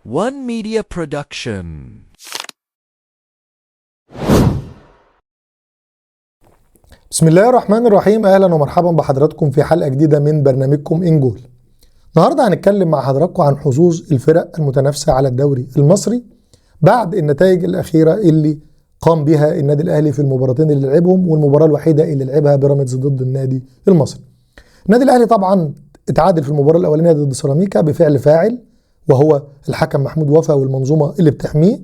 One Media Production. بسم الله الرحمن الرحيم. اهلا ومرحبا بحضراتكم في حلقة جديدة من برنامجكم انجول. النهاردة هنتكلم مع حضراتكم عن حظوظ الفرق المتنافسة على الدوري المصري بعد النتائج الأخيرة اللي قام بها النادي الأهلي في المباراتين اللي لعبهم، والمباراة الوحيدة اللي لعبها بيراميدز ضد النادي المصري. النادي الأهلي طبعا اتعادل في المباراة الأولانية ضد سيراميكا بفعل فاعل، وهو الحكم محمود وفا والمنظومة اللي بتحميه،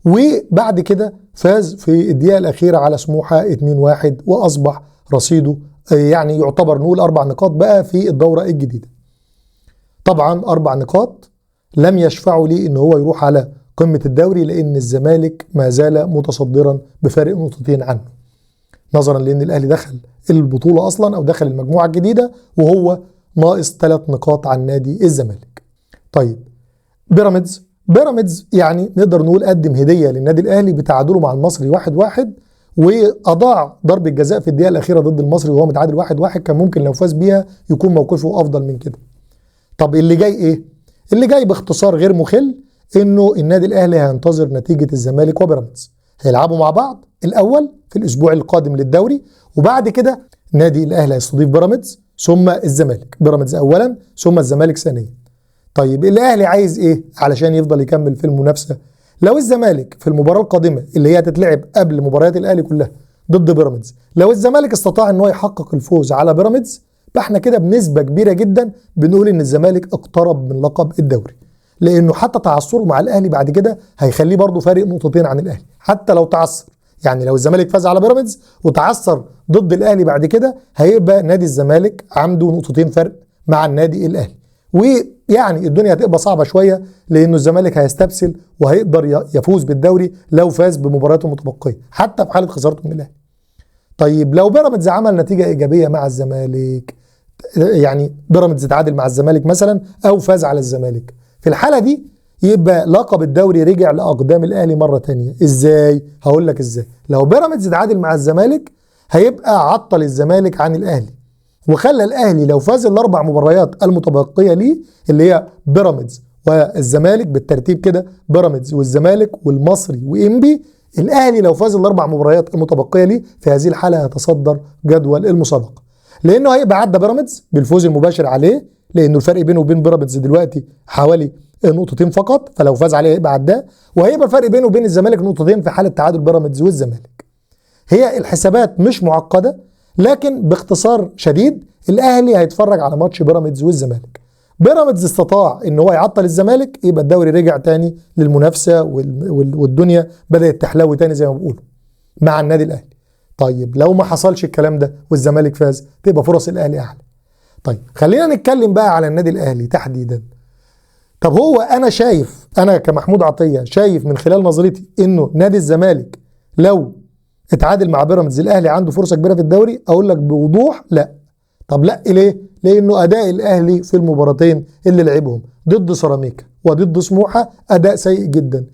وبعد كده فاز في الدقيقة الأخيرة على سموحة 2-1، وأصبح رصيده يعني يعتبر نقول 4 نقاط بقى في الدورة الجديدة. طبعا 4 نقاط لم يشفعوا ليه ان هو يروح على قمة الدوري، لان الزمالك ما زال متصدرا بفارق نقطتين عنه، نظرا لان الاهلي دخل البطولة اصلا او دخل المجموعة الجديدة وهو ناقص 3 نقاط عن نادي الزمالك. طيب بيراميدز يعني نقدر نقول قدم هدية للنادي الاهلي بتعادله مع المصري 1-1، واضاع ضربة جزاء في الدقيقة الاخيرة ضد المصري وهو متعادل 1-1، كان ممكن لو فاز بيها يكون موقفه افضل من كده. طب اللي جاي ايه؟ اللي جاي باختصار غير مخل انه النادي الاهلي هينتظر نتيجة الزمالك وبيراميدز، هيلعبوا مع بعض الاول في الاسبوع القادم للدوري، وبعد كده نادي الاهلي هيستضيف بيراميدز ثم الزمالك، بيراميدز اولا ثم الزمالك ثانيا. طيب الاهلي عايز ايه علشان يفضل يكمل في المنافسة؟ لو الزمالك في المباراة القادمة اللي هي هتتلعب قبل مباريات الاهلي كلها ضد بيراميدز، لو الزمالك استطاع ان هو يحقق الفوز على بيراميدز، فاحنا كده بنسبة كبيرة جدا بنقول ان الزمالك اقترب من لقب الدوري، لانه حتى تعثره مع الاهلي بعد كده هيخليه برضه فارق نقطتين عن الاهلي، حتى لو تعثر. يعني لو الزمالك فاز على بيراميدز وتعثر ضد الاهلي بعد كده، هيبقى نادي الزمالك عنده نقطتين فرق مع النادي الاهلي، ويعني الدنيا هتبقى صعبة شوية، لانه الزمالك هيستبسل وهيقدر يفوز بالدوري لو فاز بمباراته المتبقية حتى في حالة خسارته من الاهلي. طيب لو بيراميدز عمل نتيجة ايجابية مع الزمالك، يعني بيراميدز اتعادل مع الزمالك مثلا او فاز على الزمالك، في الحالة دي يبقى لقب الدوري رجع لاقدام الاهلي مرة تانية. ازاي؟ هقول لك ازاي. لو بيراميدز اتعادل مع الزمالك هيبقى عطل الزمالك عن الاهلي، وخلى الاهلي لو فاز ال4 مباريات المتبقية ليه اللي هي بيراميدز والزمالك بالترتيب كده، بيراميدز والزمالك والمصري وانبي، الاهلي لو فاز ال4 مباريات المتبقية ليه في هذه الحالة هيتصدر جدول المسابقة، لانه هيبقى عدى بيراميدز بالفوز المباشر عليه، لانه الفرق بينه وبين بيراميدز دلوقتي حوالي نقطتين فقط، فلو فاز عليه هيبقى عداه، وهيبقى الفرق بينه وبين الزمالك نقطتين في حالة تعادل بيراميدز والزمالك. هي الحسابات مش معقدة، لكن باختصار شديد الاهلي هيتفرج على ماتش بيراميدز والزمالك. بيراميدز استطاع ان هو يعطل الزمالك، يبقى الدوري رجع تاني للمنافسة والدنيا بدأت تحلو تاني زي ما بيقولوا مع النادي الاهلي. طيب لو ما حصلش الكلام ده والزمالك فاز، تبقى فرص الاهلي اعلى. طيب خلينا نتكلم بقى على النادي الاهلي تحديدا. طب هو انا كمحمود عطية شايف من خلال نظرتي انه نادي الزمالك لو اتعادل مع بيراميدز الاهلي عنده فرصة كبيرة في الدوري؟ اقول لك بوضوح لا. طب لا ليه؟ لانه اداء الاهلي في المباراتين اللي لعبهم ضد سيراميكا وضد سموحة اداء سيء جدا،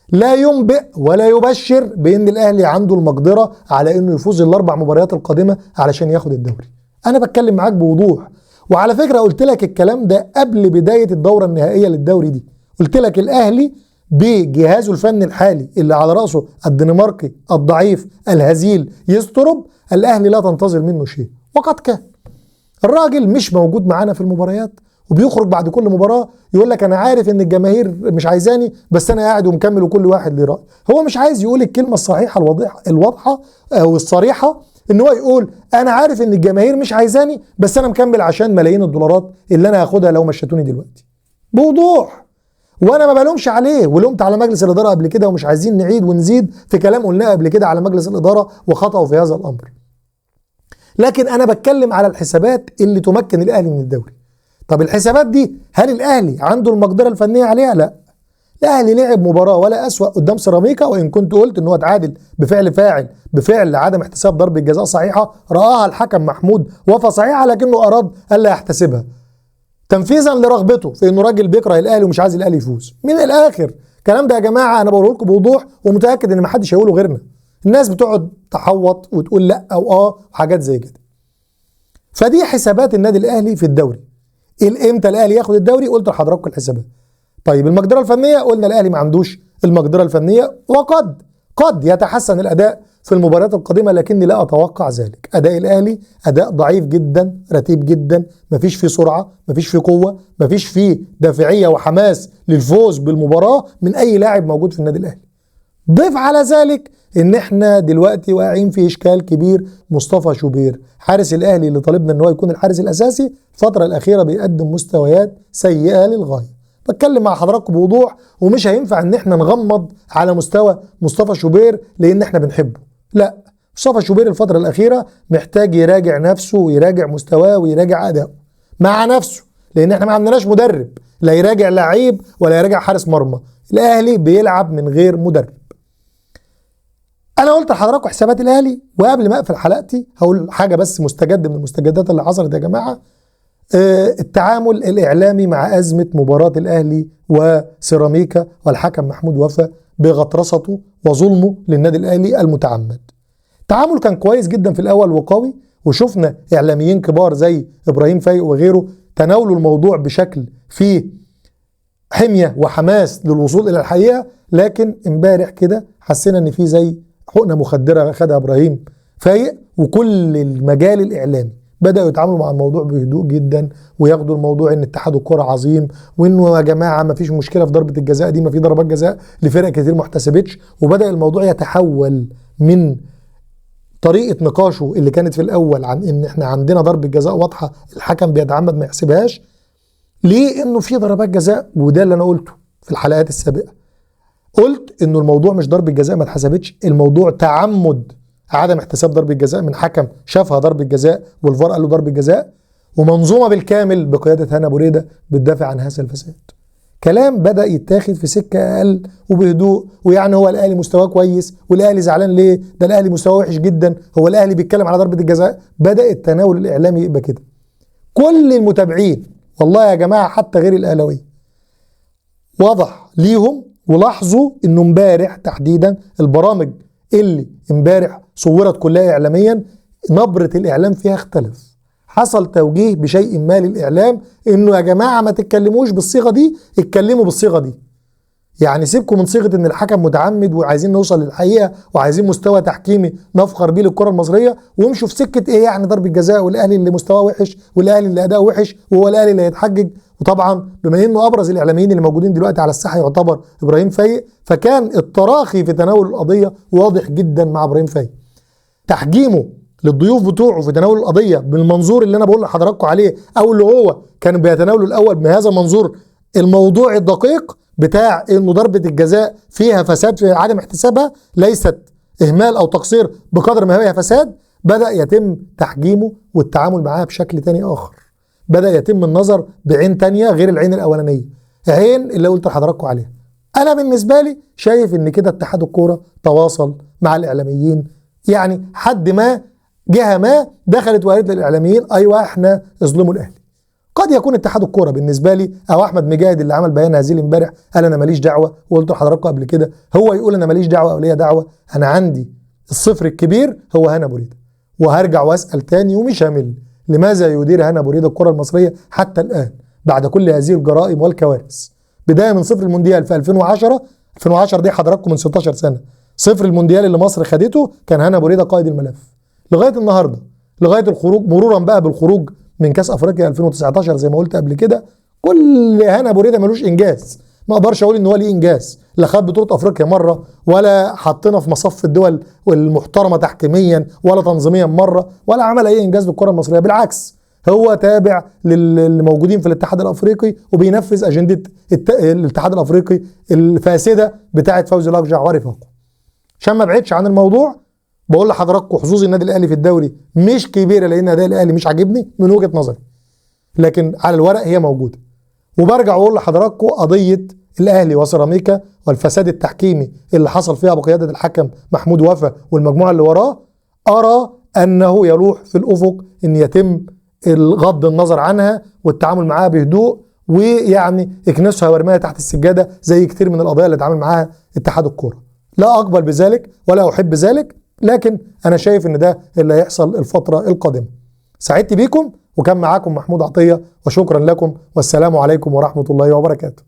لا ينبئ ولا يبشر بان الاهلي عنده المقدرة على انه يفوز ال4 مباريات القادمة علشان ياخد الدوري. انا بتكلم معاك بوضوح، وعلى فكرة قلت لك الكلام ده قبل بداية الدورة النهائية للدوري دي، قلت لك الاهلي بجهازه الفني الحالي اللي على رأسه الدنماركي الضعيف الهزيل يسترب، الاهلي لا تنتظر منه شيء، وقد كان. الراجل مش موجود معانا في المباريات، وبيخرج بعد كل مباراة يقول لك انا عارف ان الجماهير مش عايزاني بس انا قاعد ومكمل وكل واحد ليه رأي. هو مش عايز يقول الكلمة الصحيحة الواضحة او الصريحة، ان هو يقول انا عارف ان الجماهير مش عايزاني بس انا مكمل عشان ملايين الدولارات اللي انا هاخدها لو مشيتوني دلوقتي، بوضوح. وانا ما بلومش عليه، ولومت على مجلس الاداره قبل كده، ومش عايزين نعيد ونزيد في كلام قلناه قبل كده على مجلس الاداره وخطأوا في هذا الامر، لكن انا بتكلم على الحسابات اللي تمكن الاهلي من الدوري. طب الحسابات دي هل الاهلي عنده المقدره الفنيه عليها؟ لا. الاهلي لعب مباراه ولا اسوأ قدام سيراميكا، وان كنت قلت ان هو اتعادل بفعل فاعل، بفعل عدم احتساب ضربه جزاء صحيحه راها الحكم محمود وفا صحيحه، لكنه اراد الا يحتسبها تنفيذا لرغبته في انه راجل بيكره الاهلي ومش عايز الاهلي يفوز. من الاخر الكلام ده يا جماعه انا بقوله لكم بوضوح، ومتاكد ان ما حدش هيقوله غيرنا. الناس بتقعد تحوط وتقول لا او وحاجات زي كده. فدي حسابات النادي الاهلي في الدوري. امتى الاهلي ياخد الدوري؟ قلت لحضراتكم الحسابات طيب المقدرة الفنية، قلنا الأهلي ما عندوش المقدرة الفنية، وقد يتحسن الأداء في المباريات القادمة، لكني لا أتوقع ذلك. أداء الأهلي أداء ضعيف جدا، رتيب جدا، مفيش فيه سرعة، مفيش فيه قوة، مفيش فيه دافعية وحماس للفوز بالمباراة من أي لاعب موجود في النادي الأهلي. ضيف على ذلك ان احنا دلوقتي واقعين في اشكال كبير. مصطفى شوبير حارس الاهلي اللي طالبنا ان هو يكون الحارس الاساسي الفتره الاخيره بيقدم مستويات سيئه للغايه. بتكلم مع حضراتكم بوضوح، ومش هينفع ان احنا نغمض على مستوى مصطفى شوبير لان احنا بنحبه. لا، مصطفى شوبير الفتره الاخيره محتاج يراجع نفسه ويراجع مستواه ويراجع اداؤه مع نفسه، لان احنا ما عندناش مدرب لا يراجع لعيب ولا يراجع حارس مرمى. الاهلي بيلعب من غير مدرب. انا قلت لحضراتكم حسابات الاهلي، وقبل ما اقفل حلقتي هقول حاجه بس مستجد من المستجدات اللي حصلت يا جماعه. التعامل الاعلامي مع ازمه مباراه الاهلي وسيراميكا والحكم محمود وفا بغطرسته وظلمه للنادي الاهلي المتعمد. التعامل كان كويس جدا في الاول وقوي، وشفنا اعلاميين كبار زي ابراهيم فايق وغيره تناولوا الموضوع بشكل فيه حميه وحماس للوصول الى الحقيقه. لكن امبارح كده حسينا ان في زي حقنه مخدره خدها ابراهيم فايق، وكل المجال الاعلامي بداوا يتعاملوا مع الموضوع بهدوء جدا، وياخدوا الموضوع ان اتحاد الكره عظيم، وانه يا جماعه ما فيش مشكله في ضربه الجزاء دي، ما في ضربات جزاء لفرق كتير ما احتسبتش. وبدا الموضوع يتحول من طريقه نقاشه اللي كانت في الاول عن ان احنا عندنا ضربه جزاء واضحه الحكم بيتعمد ما يحسبهاش، ليه انه في ضربات جزاء. وده اللي انا قلته في الحلقات السابقه، قلت انه الموضوع مش ضربة جزاء ما اتحسبتش، الموضوع تعمد عدم احتساب ضربة جزاء من حكم شافها ضربة جزاء والفار قال له ضربة جزاء، ومنظومة بالكامل بقيادة هنا بوريدة بتدافع عن هذا الفساد. كلام بدأ يتاخد في سكة اقل وبهدوء، ويعني هو الاهلي مستواه كويس والاهلي زعلان ليه؟ ده الاهلي مستواه وحش جدا، هو الاهلي بيتكلم على ضربة الجزاء. بدأ التناول الاعلامي يبقى كده. كل المتابعين والله يا جماعة حتى غير الاهلاويه واضح ليهم ولاحظوا انه امبارح تحديدا البرامج اللي امبارح صورت كلها اعلاميا نبرة الاعلام فيها اختلف. حصل توجيه بشيء ما للاعلام انه يا جماعة ما تتكلموش بالصيغة دي، اتكلموا بالصيغة دي. يعني سيبكم من صيغة ان الحكم متعمد وعايزين نوصل للحقيقة وعايزين مستوى تحكيمي نفخر بيه للكرة المصرية، وامشوا في سكة ايه يعني ضربة جزاء والاهلي اللي مستواه وحش والاهلي اللي اداؤه وحش وهو الاهلي اللي هيتحجج. وطبعا بما انه ابرز الاعلاميين اللي موجودين دلوقتي على الساحه يعتبر ابراهيم فايق، فكان التراخي في تناول القضيه واضح جدا مع ابراهيم فايق. تحجيمه للضيوف بتوعه في تناول القضيه بالمنظور اللي انا بقول لحضراتكم عليه، او اللي هو كان بيتناوله الاول بهذا المنظور الموضوع الدقيق بتاع انه ضربه الجزاء فيها فساد في عدم احتسابها، ليست اهمال او تقصير بقدر ما هي فساد، بدا يتم تحجيمه والتعامل معاها بشكل تاني اخر. بدأ يتم النظر بعين تانية غير العين الأولانية، عين اللي قلت لحضراتكم عليها. أنا بالنسبة لي شايف إن كده اتحاد الكورة تواصل مع الإعلاميين، يعني حد ما جهة ما دخلت وقالت للإعلاميين أيوة إحنا اظلموا الأهلي. قد يكون اتحاد الكورة بالنسبة لي أو أحمد مجاهد اللي عمل بيان هزيل امبارح قال أنا ماليش دعوة، وقلت لحضراتكم قبل كده هو يقول أنا ماليش دعوة أو ليا دعوة. أنا عندي الصفر الكبير هو هنا بوريدة، وهرجع وأسأل تاني ومش همل لماذا يدير هنا بوريدة الكرة المصرية حتى الآن بعد كل هذه الجرائم والكوارث؟ بداية من صفر المونديال في 2010 دي حضراتكم من 16 سنة، صفر المونديال اللي مصر خدته كان هنا بوريدة قائد الملف لغاية النهاردة، لغاية الخروج مرورا بقى بالخروج من كاس افريقيا 2019 زي ما قلت قبل كده. كل هنا بوريدة ملوش انجاز، ما اقدرش اقول ان هو ليه انجاز، لا خد بطولة افريقيا مرة ولا حطنا في مصف الدول المحترمة تحكيميا ولا تنظيميا مرة، ولا عمل اي انجاز للكرة المصرية. بالعكس هو تابع للي موجودين في الاتحاد الافريقي وبينفذ اجندة الاتحاد الافريقي الفاسدة بتاعة فوزي الاقجع ورفاقه. عشان ما بعدش عن الموضوع بقول لحضراتكم حظوظ النادي الاهلي في الدوري مش كبيرة لان اداء الاهلي مش عاجبني من وجهة نظري، لكن على الورق هي موجودة. وبرجع واقول لحضراتكم قضيه الاهلي وسيراميكا والفساد التحكيمي اللي حصل فيها بقياده الحكم محمود وفا والمجموعه اللي وراه، ارى انه يلوح في الافق ان يتم غض النظر عنها والتعامل معاها بهدوء، ويعني اكنسها وارميها تحت السجاده زي كتير من القضايا اللي اتعامل معاها اتحاد الكوره. لا اقبل بذلك ولا احب ذلك، لكن انا شايف ان ده اللي هيحصل الفتره القادمه. سعدت بيكم وكان معاكم محمود عطية، وشكرا لكم والسلام عليكم ورحمة الله وبركاته.